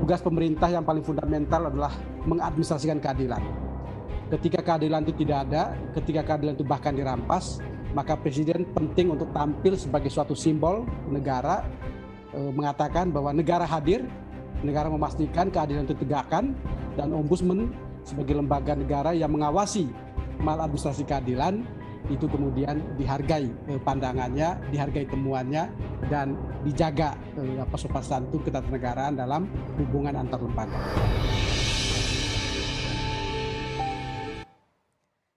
tugas pemerintah yang paling fundamental adalah mengadministrasikan keadilan. Ketika keadilan itu tidak ada, ketika keadilan itu bahkan dirampas, maka presiden penting untuk tampil sebagai suatu simbol negara, mengatakan bahwa negara hadir, negara memastikan keadilan itu tegakkan, dan ombudsman sebagai lembaga negara yang mengawasi maladministrasi keadilan itu kemudian dihargai pandangannya, dihargai temuannya, dan dijaga sopan santun ketatanegaraan dalam hubungan antar lembaga.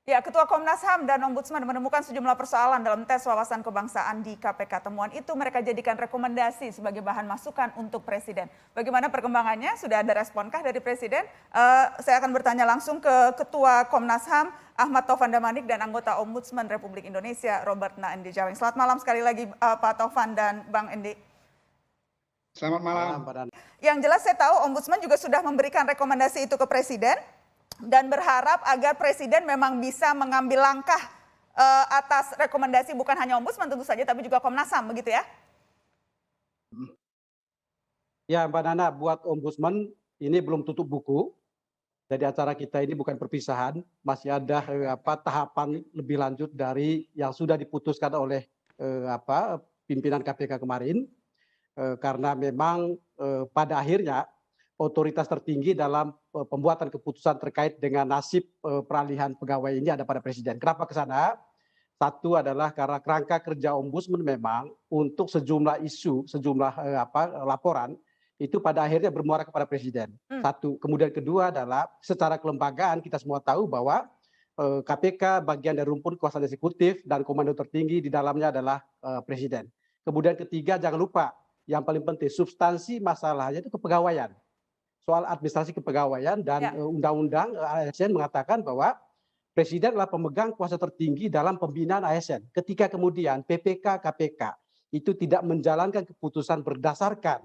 Ya, Ketua Komnas HAM dan Ombudsman menemukan sejumlah persoalan dalam tes wawasan kebangsaan di KPK. Temuan itu mereka jadikan rekomendasi sebagai bahan masukan untuk Presiden. Bagaimana perkembangannya? Sudah ada responkah dari Presiden? Saya akan bertanya langsung ke Ketua Komnas HAM, Ahmad Taufan Damanik, dan anggota Ombudsman Republik Indonesia, Robert Naendi Jaweng. Selamat malam sekali lagi Pak Taufan dan Bang Endi. Selamat malam. Yang jelas saya tahu Ombudsman juga sudah memberikan rekomendasi itu ke Presiden, dan berharap agar Presiden memang bisa mengambil langkah atas rekomendasi bukan hanya Ombudsman tentu saja, tapi juga Komnas HAM, begitu ya? Ya, Mbak Nana, buat Ombudsman ini belum tutup buku. Jadi acara kita ini bukan perpisahan, masih ada tahapan lebih lanjut dari yang sudah diputuskan oleh pimpinan KPK kemarin, karena memang pada akhirnya otoritas tertinggi dalam pembuatan keputusan terkait dengan nasib peralihan pegawai ini ada pada Presiden. Kenapa ke sana? Satu adalah karena kerangka kerja Ombudsman memang untuk sejumlah isu, sejumlah laporan itu pada akhirnya bermuara kepada Presiden. Satu. Kemudian kedua adalah secara kelembagaan kita semua tahu bahwa KPK bagian dari rumpun kekuasaan eksekutif dan komando tertinggi di dalamnya adalah Presiden. Kemudian ketiga, jangan lupa yang paling penting substansi masalahnya itu kepegawaian. Soal administrasi kepegawaian dan undang-undang ASN mengatakan bahwa Presiden adalah pemegang kuasa tertinggi dalam pembinaan ASN. Ketika kemudian PPK KPK itu tidak menjalankan keputusan berdasarkan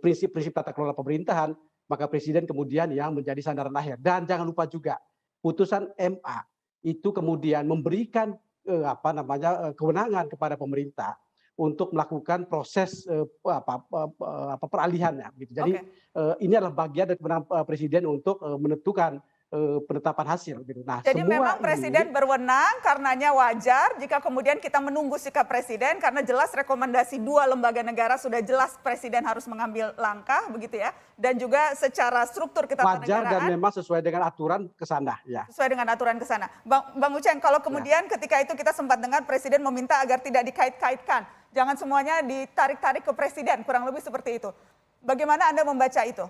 prinsip-prinsip tata kelola pemerintahan, maka Presiden kemudian yang menjadi sandaran akhir. Dan jangan lupa juga putusan MA itu kemudian memberikan kewenangan kepada pemerintah untuk melakukan proses peralihannya. Gitu. Jadi ini adalah bagian dari kewenangan Presiden untuk menentukan penetapan hasil. Gitu. Nah, jadi memang Presiden berwenang, karenanya wajar jika kemudian kita menunggu sikap Presiden, karena jelas rekomendasi dua lembaga negara sudah jelas Presiden harus mengambil langkah, begitu ya. Dan juga secara struktur ketatanegaraan. Wajar dan memang sesuai dengan aturan ke sana. Ya. Sesuai dengan aturan ke sana. Bang Uceng, kalau kemudian ketika itu kita sempat dengar Presiden meminta agar tidak dikait-kaitkan. Jangan semuanya ditarik-tarik ke Presiden, kurang lebih seperti itu. Bagaimana Anda membaca itu?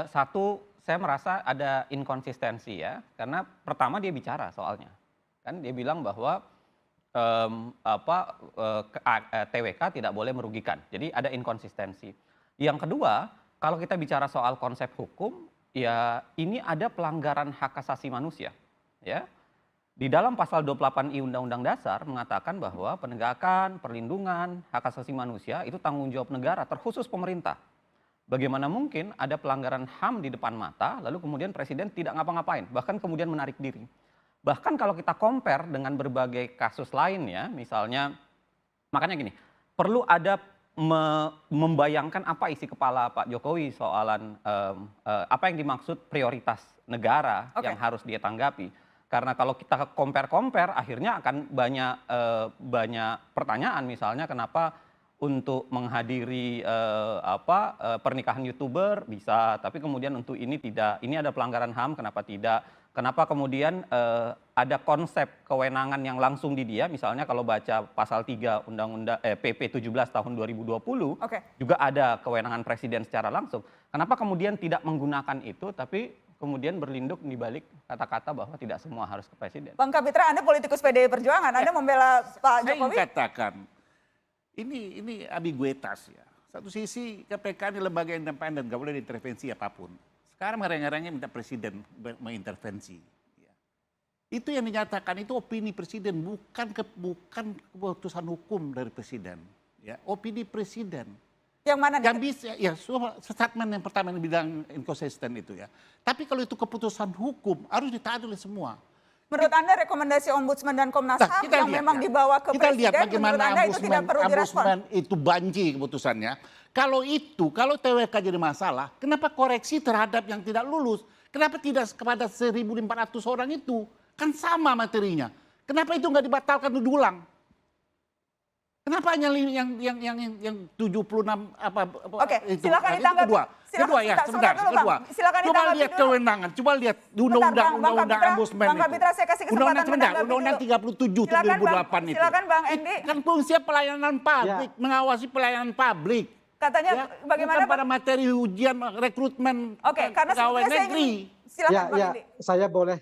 Satu, saya merasa ada inkonsistensi ya, karena pertama dia bicara soalnya, kan dia bilang bahwa TWK tidak boleh merugikan, jadi ada inkonsistensi. Yang kedua, kalau kita bicara soal konsep hukum, ya ini ada pelanggaran hak asasi manusia, ya. Di dalam pasal 28I Undang-Undang Dasar mengatakan bahwa penegakan, perlindungan hak asasi manusia itu tanggung jawab negara, terkhusus pemerintah. Bagaimana mungkin ada pelanggaran HAM di depan mata, lalu kemudian Presiden tidak ngapa-ngapain, bahkan kemudian menarik diri. Bahkan kalau kita compare dengan berbagai kasus lainnya, misalnya, makanya gini, perlu ada membayangkan apa isi kepala Pak Jokowi soalan apa yang dimaksud prioritas negara yang harus dia tanggapi. Karena kalau kita compare, akhirnya akan banyak pertanyaan, misalnya kenapa untuk menghadiri pernikahan YouTuber bisa, tapi kemudian untuk ini tidak. Ini ada pelanggaran HAM, kenapa tidak? Kenapa kemudian ada konsep kewenangan yang langsung di dia, misalnya kalau baca pasal 3 Undang-Undang PP 17 tahun 2020, juga ada kewenangan Presiden secara langsung. Kenapa kemudian tidak menggunakan itu, tapi kemudian berlindung di balik kata-kata bahwa tidak semua harus ke Presiden. Bang Kapitra, Anda politikus PDI Perjuangan, Anda membela Pak Jokowi? Saya katakan, ini ambiguitas ya. Satu sisi KPK ini lembaga independen, nggak boleh diintervensi apapun. Sekarang ngarang-ngarangnya minta Presiden mengintervensi. Ya. Itu yang dinyatakan, itu opini Presiden, bukan keputusan hukum dari Presiden. Ya, opini Presiden. Yang mana? Yang bisa, ya statement yang pertama yang bilang inkonsisten itu ya. Tapi kalau itu keputusan hukum harus ditaati oleh semua. Menurut Anda rekomendasi Ombudsman dan Komnas Nah, HAM kita yang lihat memang ya. dibawa ke Kita lihat Presiden, menurut bagaimana Anda itu tidak perlu direspon? ombudsman itu banci keputusannya. Kalau TWK jadi masalah, kenapa koreksi terhadap yang tidak lulus? Kenapa tidak kepada 1.500 orang itu? Kan sama materinya. Kenapa itu nggak dibatalkan dan diulang? Kenapa hanya yang 76 apa Oke, itu? silakan Nah, itu ditanggapi. kedua ya, sebentar, dulu, Bang. kedua. Silakan Coba ditanggapi lihat dulu. kewenangan, coba lihat di Bentar, undang-undang Kapitra. ombudsman Bang itu. Kapitra, saya kasih kesempatan Undang-undang sebentar, menanggapi undang-undang dulu. 37 Silakan, Bang. 2008 itu. Silakan, Bang Endi. Kan fungsi pelayanan publik, mengawasi pelayanan publik. Katanya Ya, bagaimana bukan pada materi ujian rekrutmen Oke, karena pegawai sebetulnya saya negeri. silakan Ya, Bang ya, Endi. saya boleh.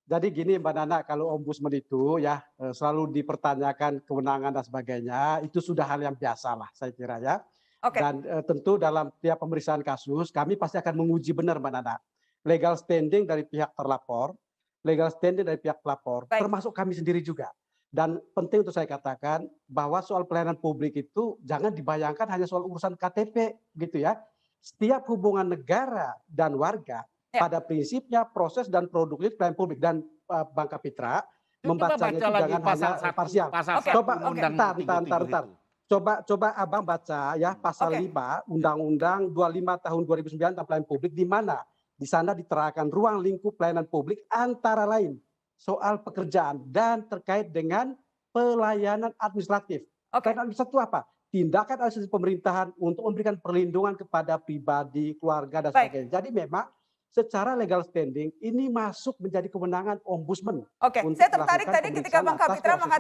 Jadi gini Mbak Nana, kalau ombudsman itu ya selalu dipertanyakan kewenangan dan sebagainya, itu sudah hal yang biasa lah saya kira ya. Oke. Dan tentu dalam tiap pemeriksaan kasus, kami pasti akan menguji benar Mbak Nana. Legal standing dari pihak terlapor, legal standing dari pihak pelapor, Baik. termasuk kami sendiri juga. Dan penting untuk saya katakan bahwa soal pelayanan publik itu jangan dibayangkan hanya soal urusan KTP gitu ya. Setiap hubungan negara dan warga pada prinsipnya proses dan produknya pelayanan publik, dan Bang Kapitra membacanya itu jangan hanya parsial. Coba bentar. Coba Abang baca ya pasal 5 Undang-Undang 25 tahun 2009 tentang pelayanan publik, di mana di sana diterangkan ruang lingkup pelayanan publik antara lain soal pekerjaan dan terkait dengan pelayanan administratif. Pelayanan administratif itu apa? Tindakan administrasi pemerintahan untuk memberikan perlindungan kepada pribadi, keluarga dan sebagainya. Jadi memang secara legal standing ini masuk menjadi kewenangan ombudsman. Oke, saya tertarik tadi ketika Bang Kapitra mengatakan